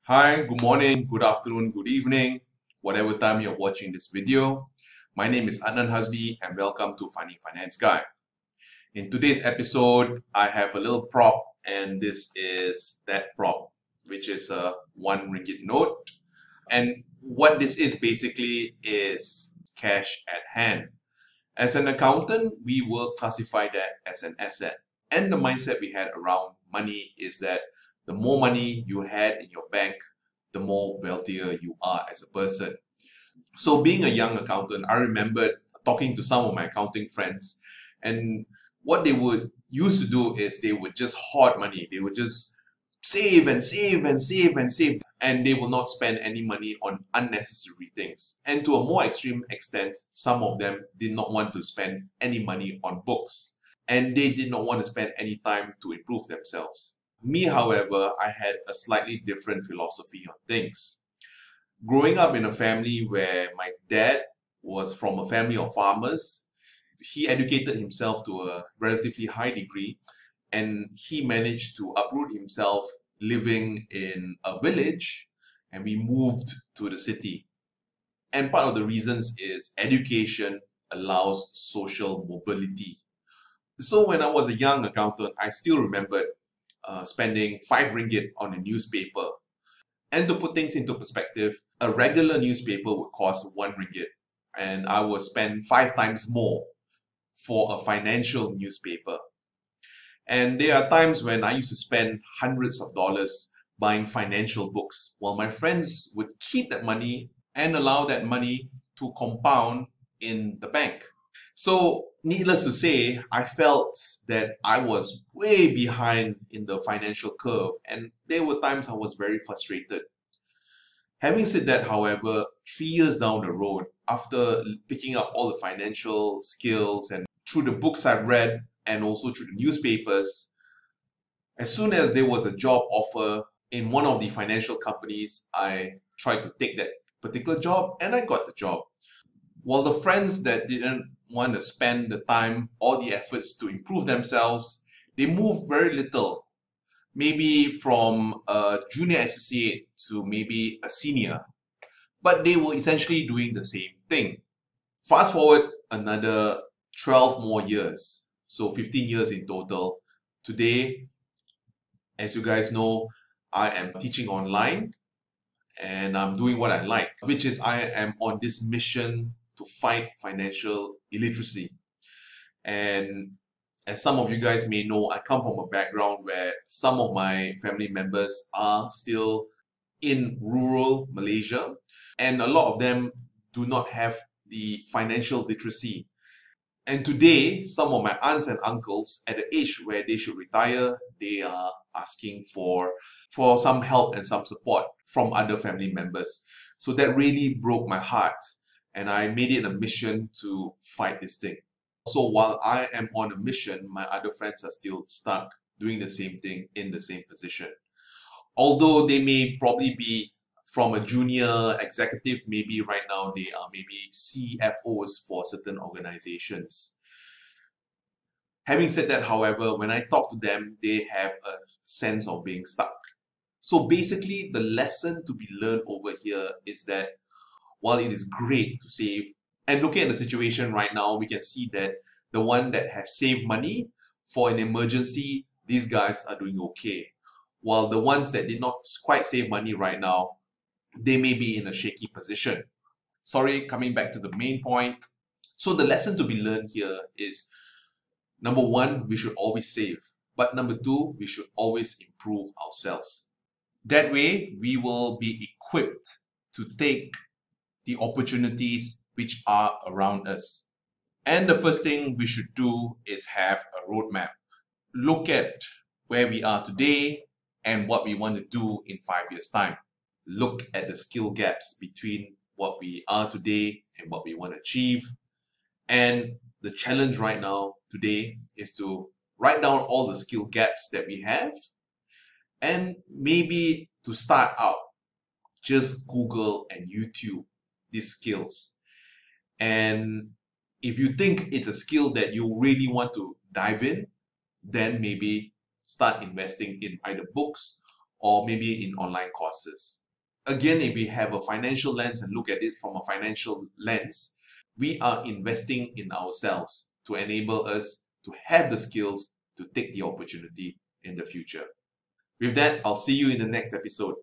Hi, good morning, good afternoon, good evening, whatever time you're watching this video. My name is Adnan Hasbi and welcome to Funny Finance Guy. In today's episode, I have a little prop and this is that prop, which is a 1 ringgit note. And what this is basically is cash at hand. As an accountant, we will classify that as an asset. And the mindset we had around money is that the more money you had in your bank, the more wealthier you are as a person. So being a young accountant, I remembered talking to some of my accounting friends, and what they would used to do is they would just hoard money. They would just save and save and save and save, and they will not spend any money on unnecessary things. And to a more extreme extent, some of them did not want to spend any money on books, and they did not want to spend any time to improve themselves. Me, however, I had a slightly different philosophy on things. Growing up in a family where my dad was from a family of farmers, he educated himself to a relatively high degree, and he managed to uproot himself living in a village, and we moved to the city. And part of the reasons is education allows social mobility. So when I was a young accountant, I still remembered spending 5 ringgit on a newspaper. And to put things into perspective, a regular newspaper would cost 1 ringgit, and I would spend 5 times more for a financial newspaper. And there are times when I used to spend hundreds of dollars buying financial books, while my friends would keep that money and allow that money to compound in the bank. So, needless to say, I felt that I was way behind in the financial curve, and there were times I was very frustrated. Having said that, however, 3 years down the road, after picking up all the financial skills and through the books I've read and also through the newspapers, as soon as there was a job offer in one of the financial companies, I tried to take that particular job and I got the job. While the friends that didn't want to spend the time or the efforts to improve themselves, they moved very little. Maybe from a junior associate to maybe a senior. But they were essentially doing the same thing. Fast forward another 12 more years. So 15 years in total. Today, as you guys know, I am teaching online and I'm doing what I like, which is I am on this mission to fight financial illiteracy. And as some of you guys may know, I come from a background where some of my family members are still in rural Malaysia, and a lot of them do not have the financial literacy. And today, some of my aunts and uncles at the age where they should retire, they are asking for some help and some support from other family members. So that really broke my heart, and I made it a mission to fight this thing. So while I am on a mission, my other friends are still stuck doing the same thing in the same position. Although they may probably be from a junior executive, maybe right now they are maybe CFOs for certain organizations. Having said that, however, when I talk to them, they have a sense of being stuck. So basically, the lesson to be learned over here is that while it is great to save, and looking at the situation right now, we can see that the one that have saved money for an emergency, these guys are doing okay. While the ones that did not quite save money right now, they may be in a shaky position. Sorry, coming back to the main point. So the lesson to be learned here is, number one, we should always save. But number two, we should always improve ourselves. That way, we will be equipped to take the opportunities which are around us. And the first thing we should do is have a roadmap. Look at where we are today and what we want to do in 5 years' time. Look at the skill gaps between what we are today and what we want to achieve. And the challenge right now today is to write down all the skill gaps that we have, and maybe to start out, just Google and YouTube these skills. And if you think it's a skill that you really want to dive in, then maybe start investing in either books or maybe in online courses. Again, if we have a financial lens and look at it from a financial lens, we are investing in ourselves to enable us to have the skills to take the opportunity in the future. With that, I'll see you in the next episode.